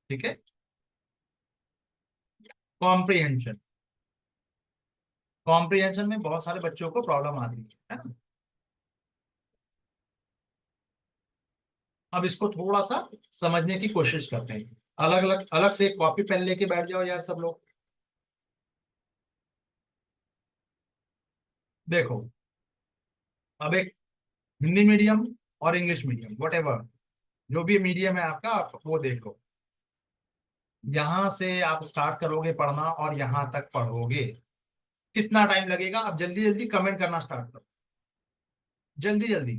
ठीक है। Comprehension, comprehension में बहुत सारे बच्चों को प्रॉब्लम आती है ना। अब इसको थोड़ा सा समझने की कोशिश करते हैं। अलग अलग अलग से एक कॉपी पेन लेके बैठ जाओ यार सब लोग। देखो, अब एक हिंदी मीडियम और इंग्लिश मीडियम वट एवर, जो भी मीडियम है आपका, आप वो देखो। यहां से आप स्टार्ट करोगे पढ़ना और यहां तक पढ़ोगे, कितना टाइम लगेगा? आप जल्दी जल्दी कमेंट करना स्टार्ट करो, जल्दी जल्दी।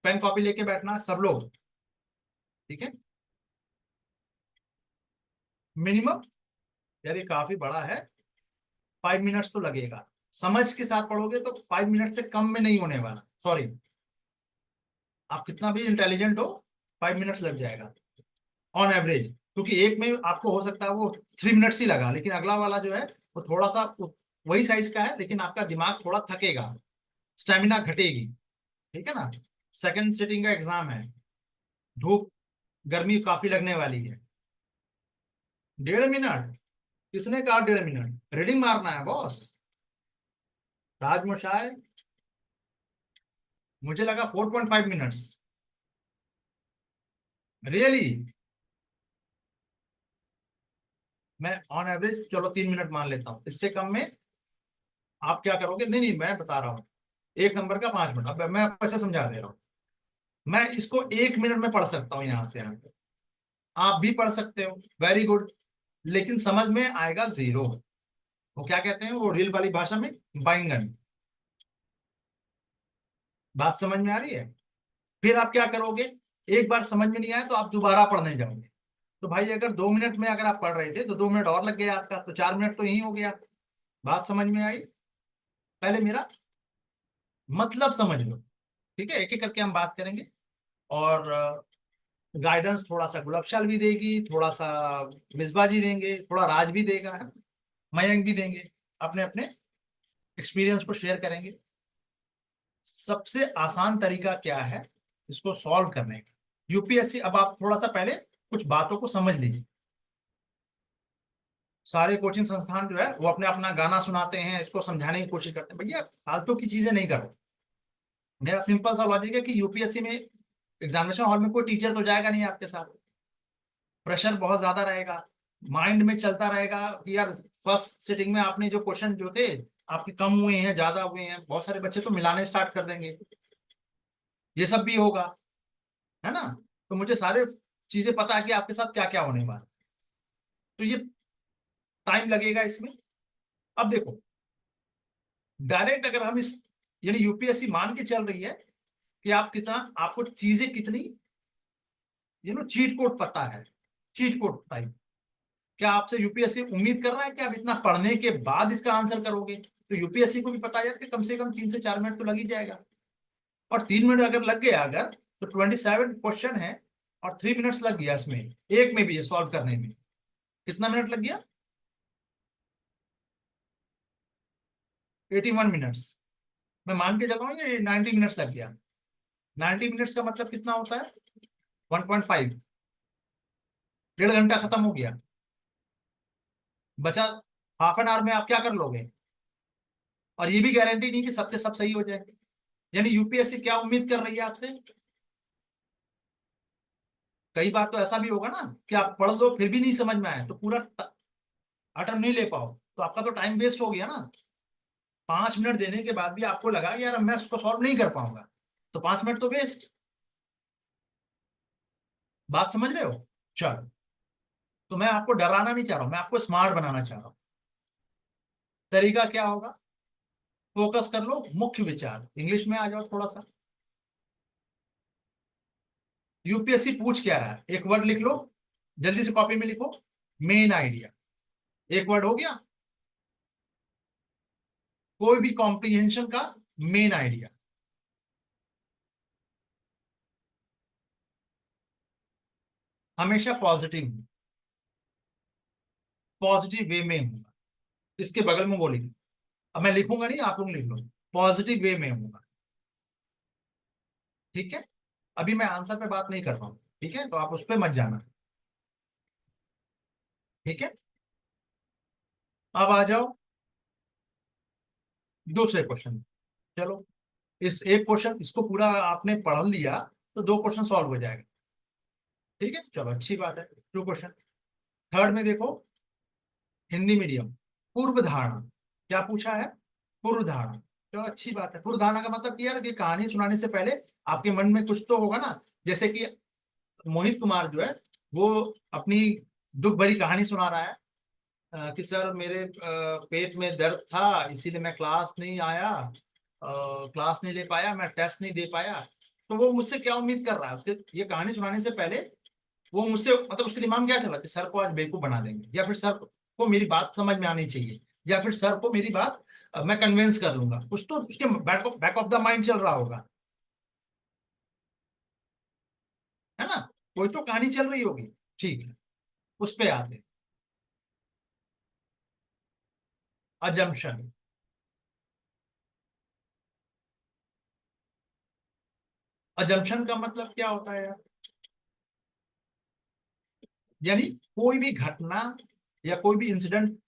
पेन कॉपी लेके बैठना सब लोग, ठीक है। मिनिमम, यार ये काफी बड़ा है, 5 मिनट्स तो लगेगा। समझ के साथ पढ़ोगे तो 5 मिनट से कम में नहीं होने वाला, सॉरी। आप कितना भी इंटेलिजेंट हो, 5 मिनट्स लग जाएगा ऑन एवरेज। क्योंकि एक में आपको हो सकता है वो 3 मिनट्स ही लगा, लेकिन अगला वाला जो है वो थोड़ा सा वही साइज का है, लेकिन आपका दिमाग थोड़ा थकेगा, स्टेमिना घटेगी, ठीक है ना। सेकंड सिटिंग का एग्जाम है, धूप गर्मी काफी लगने वाली है। 1.5 मिनट? किसने कहा 1.5 मिनट? रीडिंग मारना है बॉस। राजमोशाय, मुझे लगा 4.5 मिनट्स। रियली? मैं ऑन एवरेज चलो 3 मिनट मान लेता हूँ, इससे कम में आप क्या करोगे? नहीं नहीं, मैं बता रहा हूँ, एक नंबर का 5 मिनट। अब मैं आपको ऐसे समझा दे रहा हूँ, मैं इसको 1 मिनट में पढ़ सकता हूँ यहाँ से यहाँ पे, आप भी पढ़ सकते हो, वेरी गुड। लेकिन समझ में आएगा जीरो। वो क्या कहते हैं वो रील वाली भाषा में, बैंगन। बात समझ में आ रही है? फिर आप क्या करोगे? एक बार समझ में नहीं आया तो आप दोबारा पढ़ने जाओगे। तो भाई अगर 2 मिनट में अगर आप पढ़ रहे थे तो 2 मिनट और लग गया आपका, तो 4 मिनट तो यही हो गया। बात समझ में आई? पहले मेरा मतलब समझ लो, ठीक है। एक एक करके हम बात करेंगे। और गाइडेंस थोड़ा सा गुलाबशाल भी देगी, थोड़ा सा मिसबा जी देंगे, थोड़ा राज भी देगा, है ना? मयंक भी देंगे, अपने अपने एक्सपीरियंस को शेयर करेंगे। सबसे आसान तरीका क्या है इसको सॉल्व करने का? यूपीएससी, अब आप थोड़ा सा पहले कुछ बातों को समझ लीजिए। सारे कोचिंग संस्थान जो है वो अपने अपना गाना सुनाते हैं, इसको समझाने की कोशिश करते हैं, भैया फालतू की चीजें नहीं करो। मेरा सिंपल सा लॉजिक है कि यूपीएससी में एग्जामिनेशन हॉल में कोई टीचर तो जाएगा नहीं आपके साथ, प्रेशर बहुत ज्यादा रहेगा, माइंड में चलता रहेगा कि यार फर्स्ट सिटिंग में आपने जो क्वेश्चन जो थे आपके कम हुए हैं, ज्यादा हुए हैं, बहुत सारे बच्चे तो मिलाने स्टार्ट कर देंगे, ये सब भी होगा, है ना। तो मुझे सारे चीजें पता है कि आपके साथ क्या क्या होने वाला है। तो ये टाइम लगेगा इसमें। अब देखो, डायरेक्ट अगर हम इस, यानी यूपीएससी मान के चल रही है कि आप कितना, आपको चीजें कितनी, चीट कोड पता है, चीट कोड टाइप। क्या आपसे यूपीएससी उम्मीद कर रहा है कि आप इतना पढ़ने के बाद इसका आंसर करोगे? तो यूपीएससी को भी पता है कि कम से कम 3 से 4 मिनट तो लग ही जाएगा। और 3 मिनट अगर लग गया अगर, तो 27 क्वेश्चन है, और 3 मिनट्स लग गया इसमें, एक में भी सॉल्व करने में कितना मिनट लग गया? 81 मिनट्स। मैं मान के चल रहा हूँ ये 90 मिनट्स लग गया। 90 मिनट्स का मतलब कितना होता है? 1.5, 1.5 घंटा खत्म हो गया। बचा हाफ एन आवर में आप क्या कर लोगे? और ये भी गारंटी नहीं कि सबके सब सही हो जाए। यानी यूपीएससी क्या उम्मीद कर रही है आपसे? कई बार तो ऐसा भी होगा ना कि आप पढ़ लो फिर भी नहीं समझ में आए तो पूरा अटेम्प्ट नहीं ले पाओ, तो आपका तो टाइम वेस्ट हो गया ना। 5 मिनट देने के बाद भी आपको लगा कि यार मैं उसको सॉल्व नहीं कर पाऊंगा, तो 5 मिनट तो वेस्ट। बात समझ रहे हो? चलो, तो मैं आपको डराना नहीं चाह रहा हूं, मैं आपको स्मार्ट बनाना चाह रहा हूं। तरीका क्या होगा? फोकस कर लो, मुख्य विचार, इंग्लिश में आ जाओ थोड़ा सा। यूपीएससी पूछ क्या रहा है, एक वर्ड लिख लो, जल्दी से कॉपी में लिखो, मेन आइडिया। एक वर्ड हो गया, कोई भी कॉम्प्रिहेंशन का मेन आइडिया। हमेशा पॉजिटिव, पॉजिटिव वे में होगा, इसके बगल में वो लिख। अब मैं लिखूंगा नहीं, आप लोग लिख लो, पॉजिटिव वे में होगा, ठीक है। अभी मैं आंसर पे बात नहीं कर रहा हूं, ठीक है, तो आप उस पर मत जाना। ठीक है, अब आ जाओ दूसरे क्वेश्चन। चलो, इस एक क्वेश्चन इसको पूरा आपने पढ़ लिया तो दो क्वेश्चन सॉल्व हो जाएगा। ठीक है, चलो अच्छी बात है। To question. थर्ड में देखो, हिंदी मीडियम, पूर्व धारणा। क्या पूछा है? पूर्व धारणा। चलो अच्छी बात है। पूर्व धारणा का मतलब क्या है कि कहानी सुनाने से पहले आपके मन में कुछ तो होगा ना। जैसे कि मोहित कुमार जो है, वो अपनी दुख भरी कहानी सुना रहा है कि सर मेरे पेट में दर्द था, इसीलिए मैं क्लास नहीं आया, क्लास नहीं ले पाया, मैं टेस्ट नहीं दे पाया। तो वो मुझसे क्या उम्मीद कर रहा है? ये कहानी सुनाने से पहले वो मुझसे, मतलब उसके दिमाग में क्या चला कि सर को आज बेवकूफ बना देंगे, या फिर सर को मेरी बात समझ में आनी चाहिए, या फिर सर को मेरी बात मैं कन्विंस कर लूंगा। कुछ तो उसके बैक ऑफ द माइंड चल रहा होगा, है ना? कोई तो कहानी चल रही होगी। ठीक है, उस पे आते हैं। अजम्पशन। अजम्पशन का मतलब क्या होता है यार? यानी कोई भी घटना या कोई भी इंसिडेंट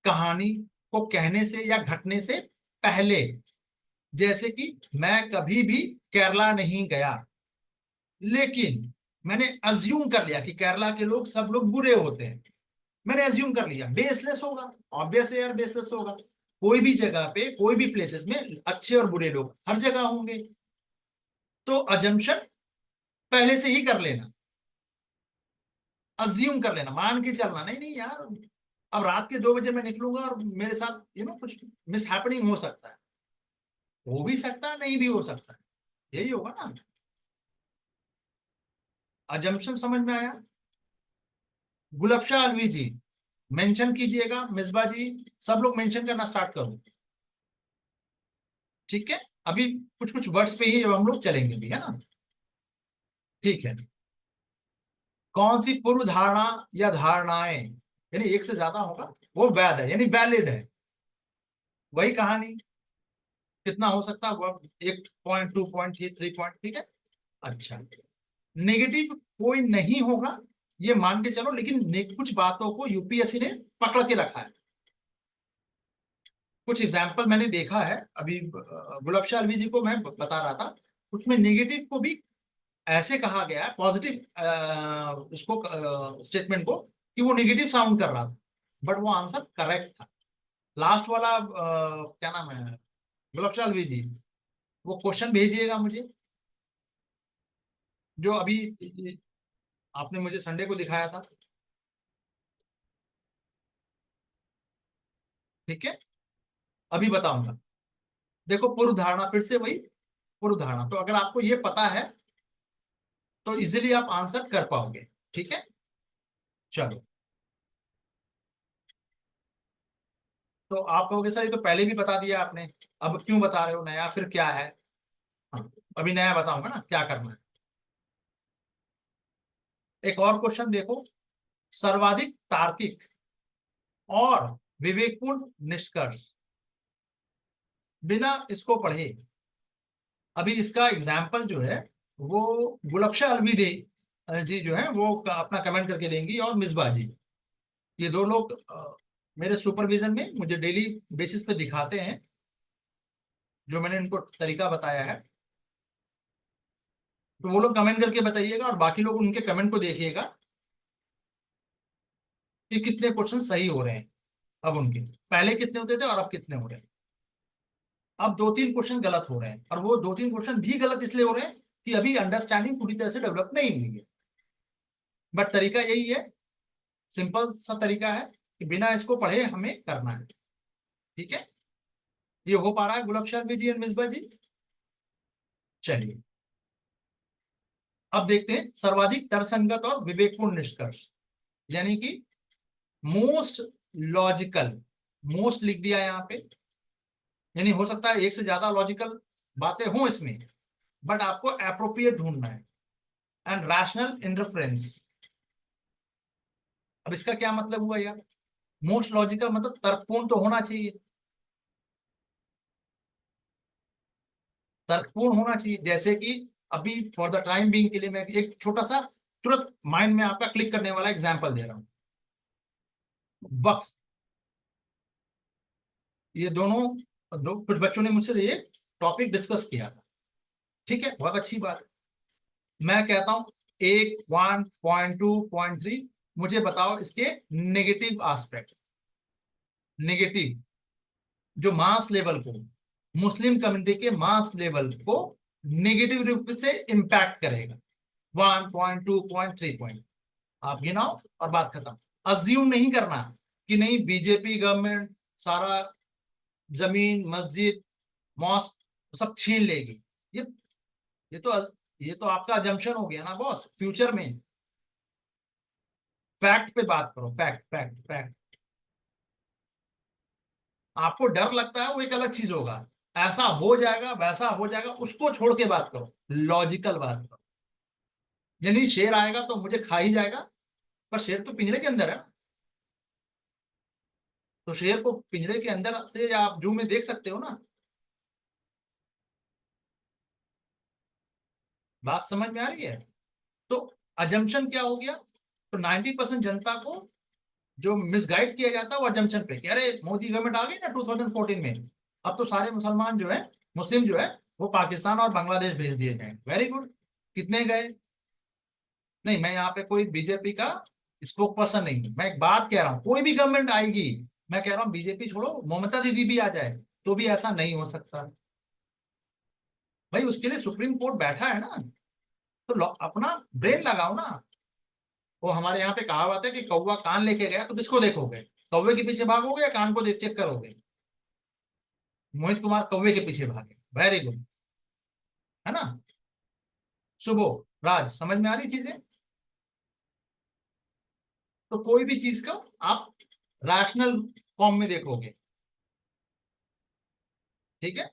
कहानी को कहने से या घटने से पहले, जैसे कि मैं कभी भी केरला नहीं गया, लेकिन मैंने अज्यूम कर लिया कि केरला के लोग सब लोग बुरे होते हैं। मैंने अज्यूम कर लिया, बेसलेस होगा। ऑब्वियस है यार, बेसलेस होगा। कोई भी जगह पे, कोई भी प्लेसेस में अच्छे और बुरे लोग हर जगह होंगे। तो अजम्पशन पहले से ही कर लेना, अज्यूम कर लेना, मान के चलना, नहीं नहीं यार, अब रात के 2 बजे मैं निकलूंगा और मेरे साथ कुछ मिस हैपनिंग हो सकता है। हो भी सकता है, नहीं भी हो सकता है। यही होगा ना। अजम्पशन समझ में आया? गुलबशा अलवी जी, मेंशन कीजिएगा। मिसबा जी, सब लोग मेंशन करना स्टार्ट करो। ठीक है, अभी कुछ कुछ वर्ड्स पे ही अब हम लोग चलेंगे भी, है ना? ठीक है। कौन सी पूर्व धारणा या धारणाएं, यानी एक से ज्यादा होगा, वो वैध है यानी वैलिड है? वही कहानी, कितना हो सकता है वो, 1 पॉइंट, 2 पॉइंट, 3 पॉइंट। ठीक है, अच्छा। नेगेटिव कोई नहीं होगा, ये मान के चलो, लेकिन कुछ बातों को यूपीएससी ने पकड़ के रखा है। कुछ एग्जाम्पल मैंने देखा है अभी, गुलाबशाह अलवी जी को मैं बता रहा था, उसमें नेगेटिव को भी ऐसे कहा गया है, पॉजिटिव उसको स्टेटमेंट को, कि वो नेगेटिव साउंड कर रहा था, बट वो आंसर करेक्ट था। लास्ट वाला क्या नाम है, गुलाबशाह अलवी जी, वो क्वेश्चन भेजिएगा मुझे, जो अभी आपने मुझे संडे को दिखाया था। ठीक है, अभी बताऊंगा। देखो, पूर्व धारणा, फिर से वही पूर्व धारणा, तो अगर आपको ये पता है तो इजीली आप आंसर कर पाओगे। ठीक है, चलो। तो आप कहोगे सर ये तो पहले भी बता दिया आपने, अब क्यों बता रहे हो नया, फिर क्या है? हाँ, अभी नया बताऊंगा ना क्या करना है। एक और क्वेश्चन देखो, सर्वाधिक तार्किक और विवेकपूर्ण निष्कर्ष, बिना इसको पढ़े। अभी इसका एग्जाम्पल जो है वो गुलबशा अलवी दे जी जो है वो अपना कमेंट करके देंगी, और मिसबा जी, ये दो लोग मेरे सुपरविजन में मुझे डेली बेसिस पे दिखाते हैं जो मैंने इनको तरीका बताया है। तो वो लोग कमेंट करके बताइएगा, और बाकी लोग उनके कमेंट को देखिएगा कि कितने क्वेश्चन सही हो रहे हैं। अब उनके पहले कितने होते थे और अब कितने हो रहे हैं। अब 2-3 क्वेश्चन गलत हो रहे हैं, और वो 2-3 क्वेश्चन भी गलत इसलिए हो रहे हैं कि अभी अंडरस्टैंडिंग पूरी तरह से डेवलप नहीं हुई है। बट तरीका यही है, सिंपल सा तरीका है कि बिना इसको पढ़े हमें करना है। ठीक है, ये हो पा रहा है गुलाब शर्मा जी एंड मिसबा जी? चलिए, अब देखते हैं सर्वाधिक तर्कसंगत और विवेकपूर्ण निष्कर्ष, यानी कि मोस्ट लॉजिकल। मोस्ट लिख दिया यहाँ पे, यानी हो सकता है एक से ज्यादा लॉजिकल बातें हों इसमें, बट आपको अप्रोप्रिएट ढूंढना है। And rational interference. अब इसका क्या मतलब हुआ यार? मोस्ट लॉजिकल मतलब तर्कपूर्ण तो होना चाहिए, तर्कपूर्ण होना चाहिए। जैसे कि अभी फॉर द टाइम बीइंग के लिए मैं एक छोटा सा तुरंत माइंड में आपका क्लिक करने वाला एग्जांपल दे रहा हूं। वक्फ, ये दोनों कुछ बच्चों ने मुझसे ये टॉपिक डिस्कस किया था। ठीक है, बहुत अच्छी बात है। मैं कहता हूं एक 1.2.3, मुझे बताओ इसके नेगेटिव एस्पेक्ट। नेगेटिव जो मास लेवल को, मुस्लिम कम्युनिटी के मास लेवल को नेगेटिव रूप से इंपैक्ट करेगा। 1.2.3 आप गिनाओ और बात खत्म। अज्यूम नहीं करना कि नहीं बीजेपी गवर्नमेंट सारा जमीन मस्जिद मॉस्क सब छीन लेगी। ये ये तो ये तो आपका अजम्पशन हो गया ना बॉस। फ्यूचर में फैक्ट पे बात करो, फैक्ट फैक्ट फैक्ट। आपको डर लगता है वो एक अलग चीज होगा, ऐसा हो जाएगा वैसा हो जाएगा, उसको छोड़ के बात करो, लॉजिकल बात करो। यानी शेर आएगा तो मुझे खा ही जाएगा, पर शेर तो पिंजरे के अंदर है ना। तो शेर को पिंजरे के अंदर से आप जू में देख सकते हो ना। बात समझ में आ रही है? तो अजम्पशन क्या हो गया? तो 90% जनता को जो मिसगाइड किया जाता है वो अजम्पशन पे कि अरे मोदी गवर्नमेंट आ गई ना 2014 में, अब तो सारे मुसलमान जो है, मुस्लिम जो है, वो पाकिस्तान और बांग्लादेश भेज दिए जाएंगे। Very good. कितने गए? नहीं, मैं यहाँ पे कोई बीजेपी का स्पोक पर्सन नहीं हूं। मैं एक बात कह रहा हूँ, कोई भी गवर्नमेंट आएगी, मैं कह रहा हूँ बीजेपी छोड़ो, ममता दीदी भी आ जाए तो भी ऐसा नहीं हो सकता। भाई उसके लिए सुप्रीम कोर्ट बैठा है ना। तो अपना ब्रेन लगाओ ना। वो हमारे यहाँ पे कहावत है कि कौवा कान लेके गया तो किसको देखोगे? कौवे के पीछे भागोगे या कान को देख चेक करोगे? मोहित कुमार कौवे के पीछे भागे। वेरी गुड, है ना? सुबह राज, समझ में आ रही चीजें? तो कोई भी चीज को आप रैशनल फॉर्म में देखोगे। ठीक है।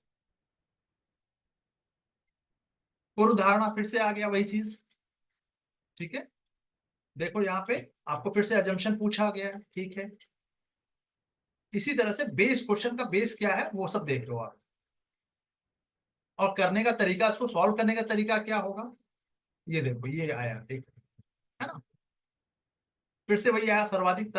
पूर्व धारणा फिर से आ गया वही चीज। ठीक है। देखो यहाँ पे आपको फिर से अजम्पशन पूछा गया है। ठीक है। इसी तरह से बेस, क्वेश्चन का बेस क्या है वो सब देख लो आप। और करने का तरीका, इसको सॉल्व करने का तरीका क्या होगा, ये देखो ये आया एक, है ना? फिर से वही आया, सर्वाधिक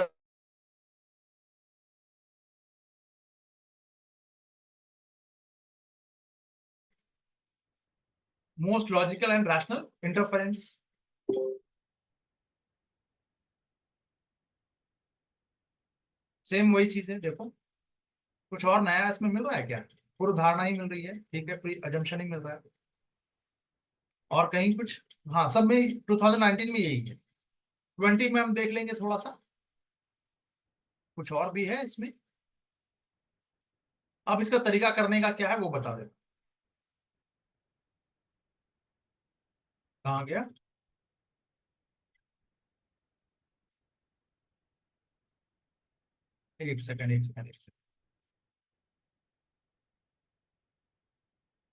most logical and rational interference. Same वही चीज है देखो। कुछ और नया इसमें मिल रहा है क्या? पूर्व धारणा ही मिल रही है। ठीक है, प्री अजम्पशन ही मिल रहा है। और कहीं कुछ? हाँ, सब में 2019 में यही है। 20 में हम देख लेंगे थोड़ा सा, कुछ और भी है इसमें। अब इसका तरीका करने का क्या है वो बता दे। कहाँ गया? एक सेकंड एक सेकंड एक सेकंड।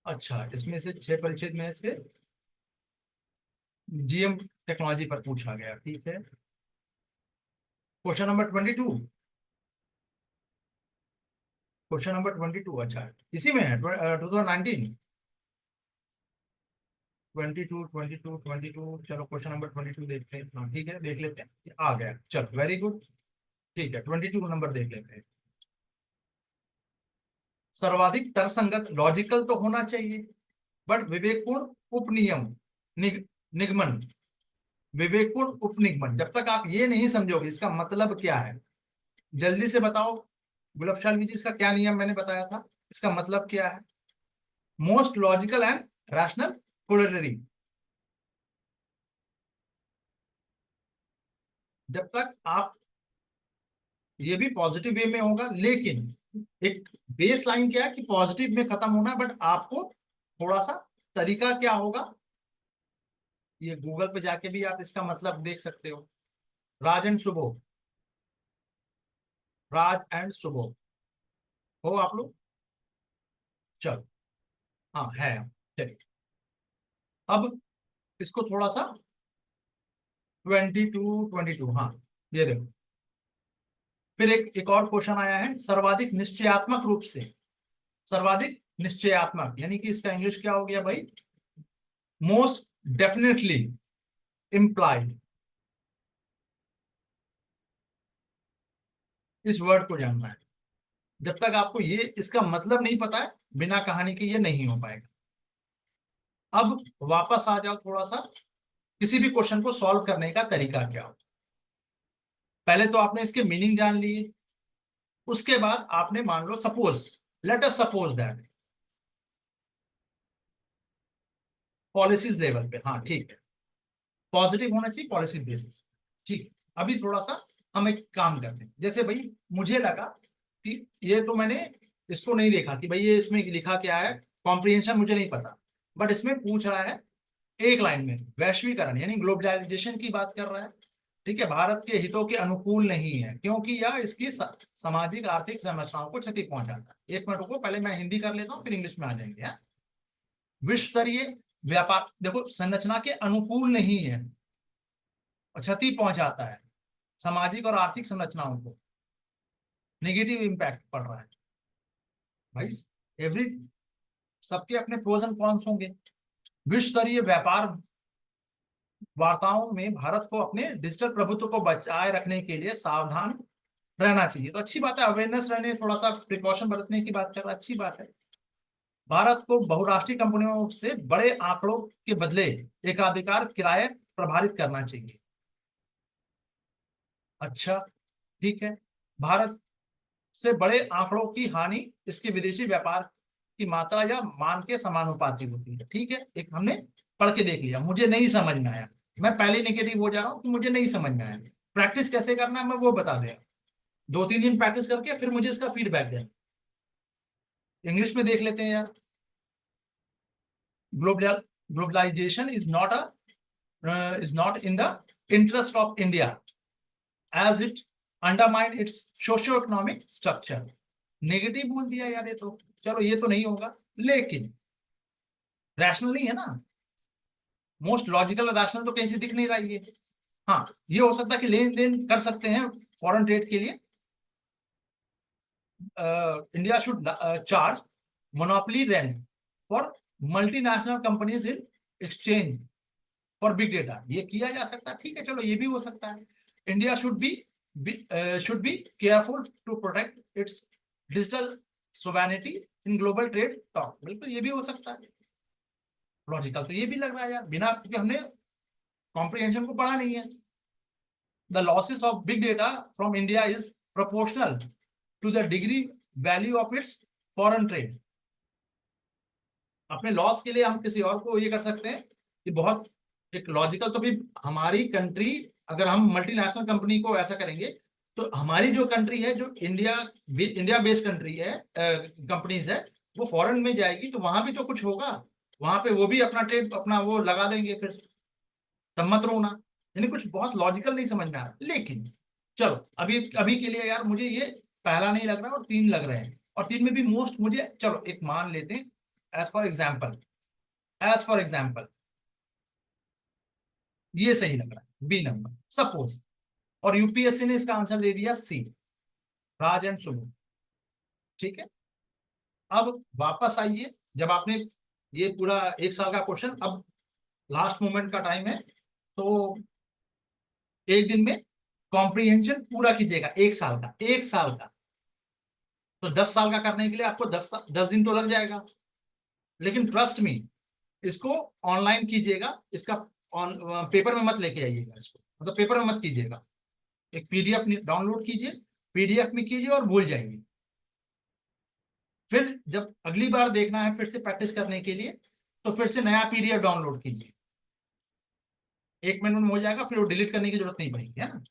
अच्छा, इसमें से 6 परिच्छेद में से जीएम टेक्नोलॉजी पर पूछा गया। ठीक है। Question number 22। क्वेश्चन नंबर 22, अच्छा इसी में है 2019। 22 चलो क्वेश्चन नंबर 22 देखते हैं। हाँ ठीक है, देख लेते हैं, आ गया, चलो वेरी गुड। ठीक है, 22 नंबर देख लेते हैं। सर्वाधिक तर्कसंगत, लॉजिकल तो होना चाहिए, बट विवेकपूर्ण उपनियम, निगमन। विवेकपूर्ण उपनिगमन, जब तक आप ये नहीं समझोगे इसका मतलब क्या है, जल्दी से बताओ। गुलाबशान जी, इसका क्या नियम मैंने बताया था, इसका मतलब क्या है? Most logical and rational corollary. जब तक आप, ये भी पॉजिटिव वे में होगा, लेकिन एक बेस लाइन क्या है कि पॉजिटिव में खत्म होना है, बट आपको थोड़ा सा तरीका क्या होगा, ये गूगल पे जाके भी आप इसका मतलब देख सकते हो। राज एंड सुबह, राज एंड सुबह हो आप लोग? चलो, हाँ है। चलिए, अब इसको थोड़ा सा 22 हाँ, ये देखो। फिर एक और क्वेश्चन आया है, सर्वाधिक निश्चयात्मक रूप से, सर्वाधिक निश्चयात्मक यानी कि इसका इंग्लिश क्या हो गया भाई? Most definitely implied. इस वर्ड को जानना है। जब तक आपको ये इसका मतलब नहीं पता है, बिना कहानी के ये नहीं हो पाएगा। अब वापस आ जाओ थोड़ा सा, किसी भी क्वेश्चन को सॉल्व करने का तरीका क्या हो। पहले तो आपने इसके मीनिंग जान लिए, उसके बाद आपने मान लो suppose, let us suppose that policies level पे, हाँ ठीक है, पॉजिटिव होना चाहिए पॉलिसी बेसिस। ठीक है, अभी थोड़ा सा हम एक काम करते हैं। जैसे भाई मुझे लगा कि ये तो मैंने इसको नहीं देखा कि भाई ये इसमें लिखा क्या है, कॉम्प्रिहेंशन मुझे नहीं पता, बट इसमें पूछ रहा है एक लाइन में वैश्वीकरण यानी ग्लोबलाइजेशन की बात कर रहा है। ठीक है, भारत के हितों के अनुकूल नहीं है क्योंकि यह इसकी सामाजिक आर्थिक संरचनाओं को क्षति पहुंचाता है। एक मिनट रुको, पहले मैं हिंदी कर लेता हूँ फिर इंग्लिश में आ जाएंगे। विश्व स्तरीय व्यापार, देखो संरचना के अनुकूल नहीं है और क्षति पहुंचाता है सामाजिक और आर्थिक संरचनाओं को, नेगेटिव इंपैक्ट पड़ रहा है। भाई एवरी सबके अपने प्रोज एंड कॉन्स होंगे। विश्व स्तरीय व्यापार वार्ताओं में भारत को अपने डिजिटल प्रभुत्व को बचाए रखने के लिए सावधान रहना चाहिए। तो अच्छी बात है, अवेयरनेस रहने, थोड़ा सा प्रिकॉशन बरतने की बात कर रहा है, अच्छी बात है। भारत को बहुराष्ट्रीय कंपनियों से बड़े आंकड़ों के बदले एकाधिकार किराए प्रभावित करना चाहिए। अच्छा, ठीक है, भारत से बड़े आंकड़ों की हानि इसके विदेशी व्यापार की मात्रा या मान के समानुपाती होती है। ठीक है, एक हमने पढ़ के देख लिया, मुझे नहीं समझ में आया, मैं पहले नेगेटिव हो जा रहा हूँ कि मुझे नहीं समझ में आया। प्रैक्टिस कैसे करना है मैं वो बता दें, 2-3 दिन प्रैक्टिस करके फिर मुझे इसका फीडबैक देना। इंग्लिश में देख लेते हैं यार। Globalization is not in the interest of India as it undermine its socio-economic structure। Negative बोल दिया यार, ये तो चलो ये तो नहीं होगा, लेकिन रैशनल नहीं है ना, मोस्ट लॉजिकल रैशनल तो कहीं से दिख नहीं रहा ये। हाँ, ये हो सकता है कि लेन देन कर सकते हैं फॉरेन ट्रेड के लिए, India should charge monopoly rent for multinational companies in exchange for big data, ये किया जा सकता है। ठीक है, चलो ये भी हो सकता है। India should be careful to protect its digital sovereignty in global trade talk, बिल्कुल ये भी हो सकता है। लॉजिकल तो ये भी लग रहा है यार, बिना, क्योंकि हमने कॉम्प्रिहेंशन को पढ़ा नहीं है। The losses of big data from India is proportional to the degree value of its foreign trade. अपने लॉस के लिए हम किसी और को ये कर सकते हैं कि बहुत एक लॉजिकल, तो भी हमारी कंट्री, अगर हम मल्टीनेशनल कंपनी को ऐसा करेंगे तो हमारी जो कंट्री है, जो इंडिया बेस्ड कंट्री है, कंपनीज है, वो फॉरेन में जाएगी तो वहां भी तो कुछ होगा, वहां पे वो भी अपना ट्रेड अपना वो लगा देंगे फिर, तब मत रोना। यानी कुछ बहुत लॉजिकल नहीं समझ में आ रहा, लेकिन चलो अभी अभी के लिए यार मुझे ये पहला नहीं लग रहा और 3 लग रहे हैं, और 3 में भी मोस्ट मुझे, चलो एक मान लेते हैं, as for example, as for example ये सही लग रहा है, बी नंबर सपोज, और यूपीएससी ने इसका आंसर दे दिया सी, राज एंड सुबह। ठीक है, अब वापस आइए, जब आपने ये पूरा 1 साल का क्वेश्चन, अब लास्ट मोमेंट का टाइम है, तो एक दिन में कॉम्प्रिहेंशन पूरा कीजिएगा, 1 साल का, 1 साल का। तो 10 साल का करने के लिए आपको 10 दिन तो लग जाएगा, लेकिन ट्रस्ट मी, इसको ऑनलाइन कीजिएगा, इसका ऑन पेपर में मत लेके आइएगा इसको, मतलब पेपर में मत कीजिएगा, एक पीडीएफ डाउनलोड कीजिए, पीडीएफ में कीजिए और भूल जाइए। फिर जब अगली बार देखना है फिर से प्रैक्टिस करने के लिए, तो फिर से नया पीडीएफ डाउनलोड कीजिए, 1 मिनट में हो जाएगा, फिर वो डिलीट करने की जरूरत नहीं पड़ेगी, है ना।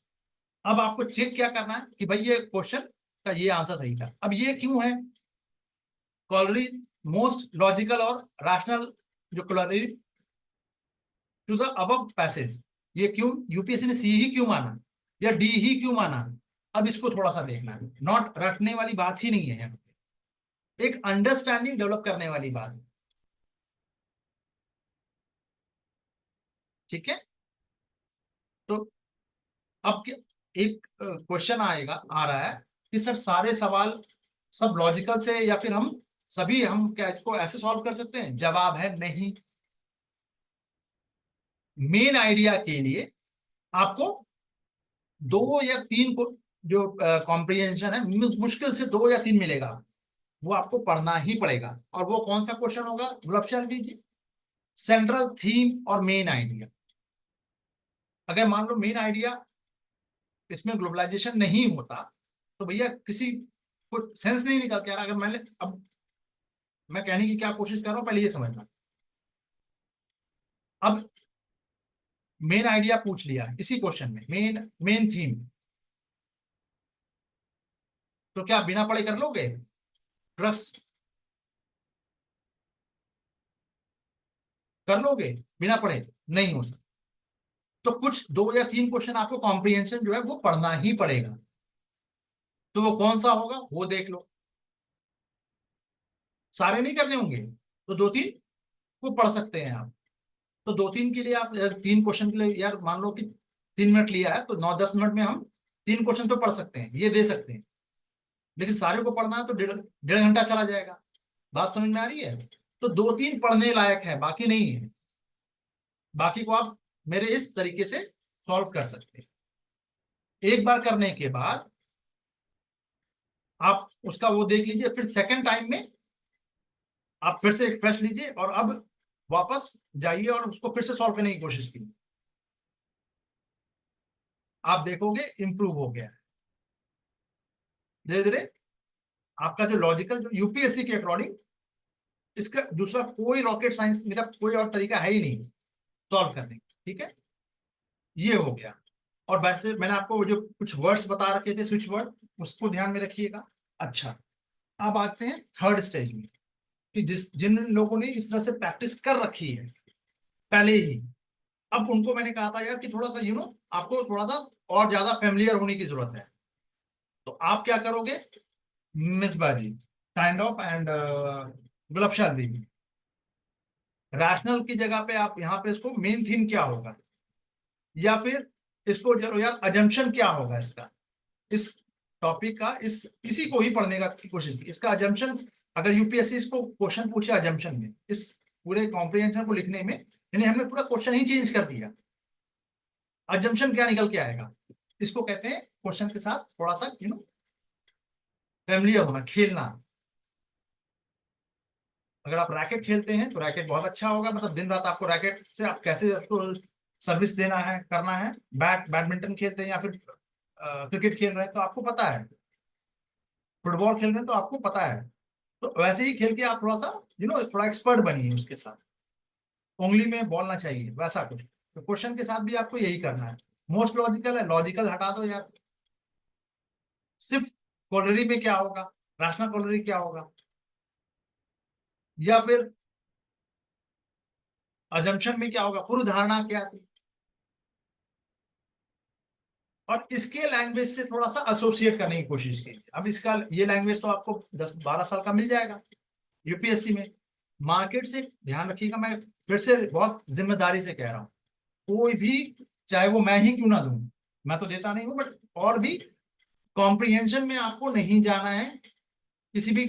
अब आपको चेक क्या करना है कि भाई ये क्वेश्चन का ये आंसर सही था। अब ये क्यों है, कॉलरी मोस्ट लॉजिकल और रैशनल, जो corollary to the above passage, ये क्यों यूपीएससी ने सी ही क्यों माना या डी ही क्यों माना। अब इसको थोड़ा सा देखना है, नॉट रटने वाली बात ही नहीं है, एक अंडरस्टैंडिंग डेवलप करने वाली बात है। ठीक है, तो अब एक क्वेश्चन आएगा, आ रहा है कि सर सारे सवाल सब लॉजिकल से, या फिर हम क्या इसको ऐसे सॉल्व कर सकते हैं, जवाब है नहीं। मेन आइडिया के लिए आपको 2 या 3 को जो कॉम्प्रिहेंशन है मुश्किल से 2 या 3 मिलेगा, वो आपको पढ़ना ही पड़ेगा। और वो कौन सा क्वेश्चन होगा गुलाबशान जी? सेंट्रल थीम और मेन आइडिया। अगर मान लो मेन आइडिया इसमें ग्लोबलाइजेशन नहीं होता तो भैया किसी को सेंस नहीं निकल के आ रहा। अगर मैंने अब मैं कहने की क्या कोशिश कर रहा हूं, पहले ये समझना। अब मेन आइडिया पूछ लिया इसी क्वेश्चन में, मेन मेन थीम, तो क्या बिना पढ़े कर लोगे? ट्रस्ट कर लोगे बिना पढ़े? नहीं हो सकता। तो कुछ 2 या 3 क्वेश्चन आपको कॉम्प्रिहेंशन जो है वो पढ़ना ही पड़ेगा। तो वो कौन सा होगा वो देख लो। सारे नहीं करने होंगे तो 2-3 को पढ़ सकते हैं आप। तो 2-3 के लिए आप 3 क्वेश्चन के लिए यार मान लो कि 3 मिनट लिया है, तो 9-10 मिनट में हम 3 क्वेश्चन तो पढ़ सकते हैं, ये दे सकते हैं। लेकिन सारे को पढ़ना है तो 1.5 घंटा चला जाएगा। बात समझ में आ रही है? तो 2-3 पढ़ने लायक है, बाकी नहीं है। बाकी को आप मेरे इस तरीके से सॉल्व कर सकते हैं। एक बार करने के बाद आप उसका वो देख लीजिए, फिर सेकंड टाइम में आप फिर से एक फ्रेश लीजिए और अब वापस जाइए और उसको फिर से सॉल्व करने की कोशिश कीजिए। आप देखोगे इंप्रूव हो गया है धीरे धीरे। आपका जो लॉजिकल जो यूपीएससी के अकॉर्डिंग इसका दूसरा कोई रॉकेट साइंस मतलब कोई और तरीका है ही नहीं सॉल्व करने का। ठीक है, ये हो गया। और वैसे मैंने आपको वो जो कुछ वर्ड्स बता रखे थे स्विच वर्ड, उसको ध्यान में रखिएगा। अच्छा, अब आते हैं थर्ड स्टेज में कि जिन लोगों ने इस तरह से प्रैक्टिस कर रखी है पहले ही, अब उनको मैंने कहा था यार कि थोड़ा सा आपको थोड़ा सा और ज्यादा फेमिलियर होने की जरूरत है। तो आप क्या करोगे मिस बाजी, काइंड ऑफ एंड गुलाबशान भी, रैशनल की जगह पे आप यहाँ पे इसको मेन थीम क्या होगा, या फिर इसको यार अजम्पशन क्या होगा इसका, इस टॉपिक का इसी को ही पढ़ने का की कोशिश की। इसका अजम्पशन, अगर यूपीएससी इसको क्वेश्चन पूछे अजम्पशन में, इस पूरे कॉम्प्रिहेंशन को लिखने में, यानी हमने पूरा क्वेश्चन ही चेंज कर दिया। अजम्पशन क्या निकल के आएगा? इसको कहते हैं क्वेश्चन के साथ थोड़ा सा फैमिलियर होना, खेलना। अगर आप रैकेट खेलते हैं तो रैकेट बहुत अच्छा होगा, मतलब दिन रात आपको रैकेट से आप कैसे आपको सर्विस देना है करना है। बैडमिंटन खेलते हैं या फिर क्रिकेट खेल रहे हैं तो आपको पता है, फुटबॉल खेल रहे हैं तो आपको पता है। तो वैसे ही खेल के आप थोड़ा सा थोड़ा एक्सपर्ट बनिए उसके साथ। उंगली में बॉल ना चाहिए वैसा कुछ। तो क्वेश्चन के साथ भी आपको यही करना है। मोस्ट लॉजिकल है, लॉजिकल हटा दो यार। सिर्फ कोलरी में क्या होगा, राशनल कोलरी क्या होगा, या फिर अजम्पशन में क्या होगा, पूर्व धारणा क्या थी, और इसके लैंग्वेज से थोड़ा सा एसोसिएट करने की कोशिश कीजिए। अब इसका ये लैंग्वेज तो आपको 10-12 साल का मिल जाएगा यूपीएससी में। मार्केट से ध्यान रखिएगा, मैं फिर से बहुत जिम्मेदारी से कह रहा हूँ, कोई भी, चाहे वो मैं ही क्यों ना दूं, मैं तो देता नहीं हूँ, बट और भी कॉम्प्रिहेंशन में आपको नहीं जाना है। किसी भी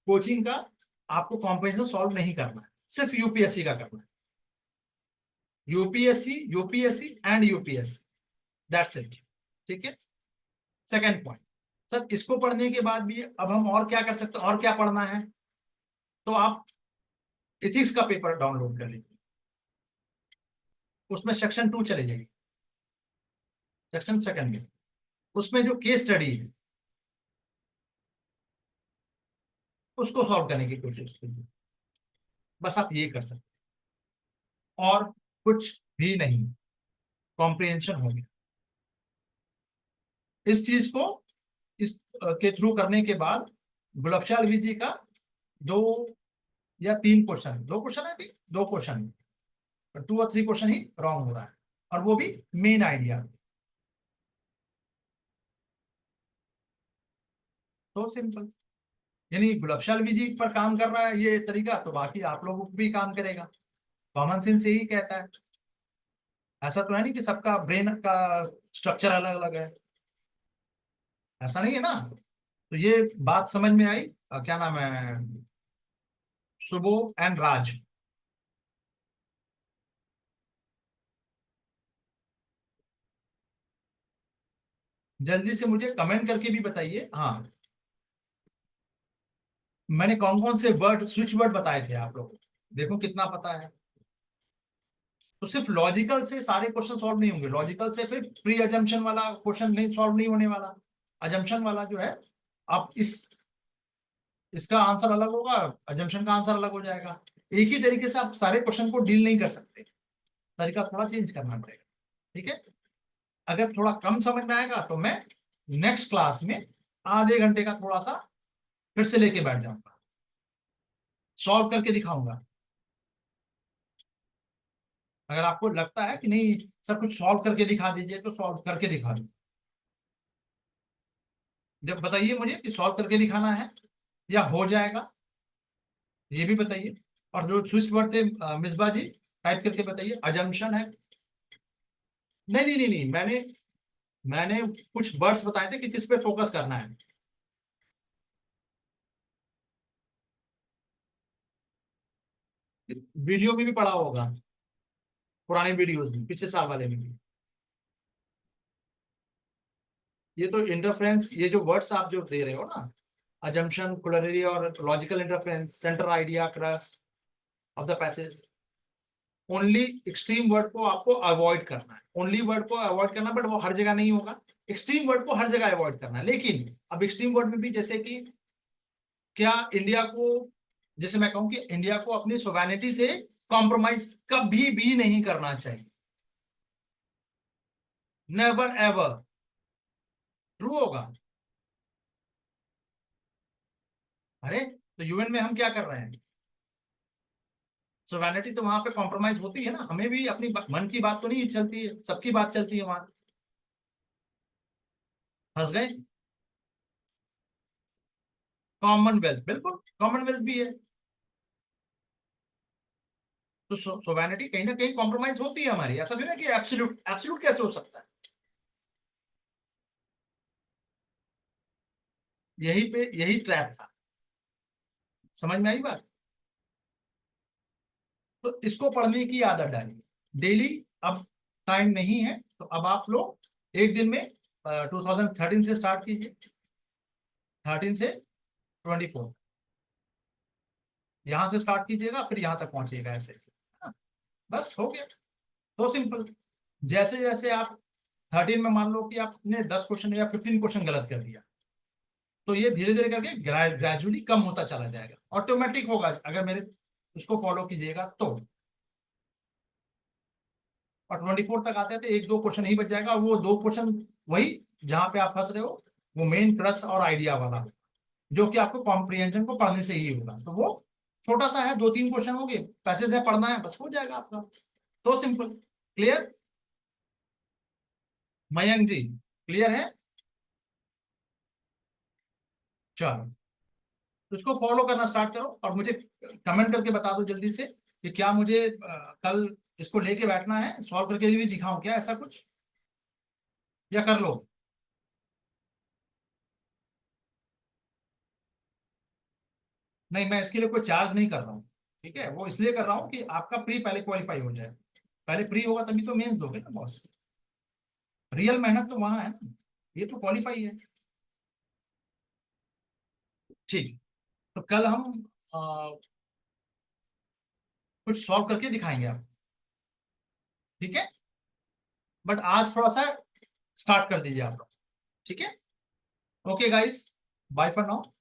कोचिंग का आपको कॉम्प्रिहेंशन सॉल्व नहीं करना है, सिर्फ यूपीएससी का करना है। UPSC, UPSC and UPSC, that's it. ठीक है, सेकेंड पॉइंट। सर इसको पढ़ने के बाद भी अब हम और क्या कर सकते हैं, और क्या पढ़ना है? तो आप इथिक्स का पेपर डाउनलोड कर लीजिए, उसमें सेक्शन 2 चले जाइए, सेक्शन सेकंड में उसमें जो केस स्टडी है उसको सॉल्व करने की कोशिश कीजिए। बस आप ये कर सकते हैं और कुछ भी नहीं, कॉम्प्रिहेंशन हो गया। इस चीज को इस के थ्रू करने के बाद गुलाबशान जी का 2 या 3 क्वेश्चन, 2 क्वेश्चन है अभी, 2 क्वेश्चन, 2 और 3 क्वेश्चन ही रॉन्ग हो रहा है, और वो भी मेन आइडिया। तो सिंपल, यानी गुलाबशान जी पर काम कर रहा है ये तरीका, तो बाकी आप लोगों को भी काम करेगा। कॉमन सेंस यही कहता है। ऐसा तो है नहीं कि सबका ब्रेन का स्ट्रक्चर अलग अलग है, ऐसा नहीं है ना। तो ये बात समझ में आई। क्या नाम है, सुबो एंड राज। जल्दी से मुझे कमेंट करके भी बताइए। हाँ, मैंने कौन कौन से वर्ड, स्विच वर्ड बताए थे आप लोगों को, देखो कितना पता है। तो सिर्फ लॉजिकल से सारे क्वेश्चन सॉल्व नहीं होंगे, लॉजिकल से फिर प्री अजम्पशन वाला क्वेश्चन नहीं सॉल्व नहीं होने वाला। अजम्पशन वाला जो है, आप इसका आंसर अलग होगा, अजम्पशन का आंसर अलग हो जाएगा। एक ही तरीके से आप सारे क्वेश्चन को डील नहीं कर सकते, तरीका थोड़ा चेंज करना पड़ेगा। ठीक है, अगर थोड़ा कम समझ में आएगा तो मैं नेक्स्ट क्लास में आधे घंटे का थोड़ा सा फिर से लेके बैठ जाऊंगा, सॉल्व करके दिखाऊंगा। अगर आपको लगता है कि नहीं सर कुछ सॉल्व करके दिखा दीजिए, तो सॉल्व करके दिखा दीजिए। जब बताइए मुझे कि सॉल्व करके दिखाना है या हो जाएगा, ये भी बताइए। और जो स्विच वर्ड थे मिसबा जी, टाइप करके बताइए। अजम्पशन है, नहीं नहीं नहीं नहीं, मैंने मैंने कुछ वर्ड्स बताए थे कि किस पे फोकस करना है। वीडियो में भी पढ़ा होगा, पुराने वीडियोस में, पिछले साल वाले में भी। ये तो इंटरफेरेंस, ये जो वर्ड्स आप जो दे रहे हो ना, अजम्पशन, कोलरी और logical interference, centre idea, crux of the passage, only extreme word को आपको अवॉइड करना है, ओनली वर्ड को अवॉइड करना, बट वो हर जगह नहीं होगा। एक्सट्रीम वर्ड को हर जगह अवॉइड करना है, लेकिन अब एक्सट्रीम वर्ड में भी जैसे कि क्या इंडिया को, जैसे मैं कहूं कि इंडिया को अपनी सोवेनिटी से कॉम्प्रोमाइज कभी भी नहीं करना चाहिए, नेवर एवर। ट्रू होगा। अरे तो यूएन में हम क्या कर रहे हैं, सोवेनिटी तो वहां पे कॉम्प्रोमाइज होती है ना, हमें भी अपनी मन की बात तो नहीं चलती है, सबकी बात चलती है वहां। फंस गए। कॉमनवेल्थ, बिल्कुल कॉमनवेल्थ भी है। तो सोवेनिटी कहीं ना कहीं कॉम्प्रोमाइज होती है हमारी, ऐसा नहीं ना कि एब्सोल्यूट, एब्सोल्यूट कैसे हो सकता है। यही पे यही ट्रैप था। समझ में आई बात। तो इसको पढ़ने की आदत डालिए डेली। अब टाइम नहीं है तो अब आप लोग एक दिन में 2013 से स्टार्ट कीजिए, 13 से 24, यहां से स्टार्ट कीजिएगा फिर यहां तक पहुंचिएगा ऐसे। हाँ, बस हो गया, तो सिंपल। जैसे जैसे आप 13 में मान लो कि आपने 10 क्वेश्चन या 15 क्वेश्चन गलत कर दिया, तो ये धीरे धीरे करके ग्रेजुअली कम होता चला जाएगा, ऑटोमेटिक होगा अगर मेरे उसको फॉलो कीजिएगा तो। और 24 तक आते हैं तो एक दो क्वेश्चन ही बच जाएगा, और वो दो क्वेश्चन वही जहां पे आप फंस रहे हो, वो मेन क्रस और आइडिया वाला, जो कि आपको कॉम्प्रिहेंशन को पढ़ने से ही होगा। तो वो छोटा सा है, 2-3 क्वेश्चन हो गए, पैसेज है पढ़ना है, बस हो जाएगा आपका। तो सिंपल। क्लियर। मयंक जी, क्लियर है। चलो, तो इसको फॉलो करना स्टार्ट करो और मुझे कमेंट करके बता दो जल्दी से कि क्या मुझे कल इसको लेके बैठना है, सॉल्व करके भी दिखाऊं क्या, ऐसा कुछ, या कर लो। नहीं, मैं इसके लिए कोई चार्ज नहीं कर रहा हूँ। ठीक है, वो इसलिए कर रहा हूँ कि आपका प्री पहले क्वालिफाई हो जाए। पहले प्री होगा तभी तो मेंस दोगे ना बॉस। रियल मेहनत तो वहां है ना, ये तो क्वालिफाई है। ठीक। तो कल हम कुछ सॉल्व करके दिखाएंगे आप। ठीक है, बट आज थोड़ा सा स्टार्ट कर दीजिए आप लोग। ठीक है। Okay guys, bye for now.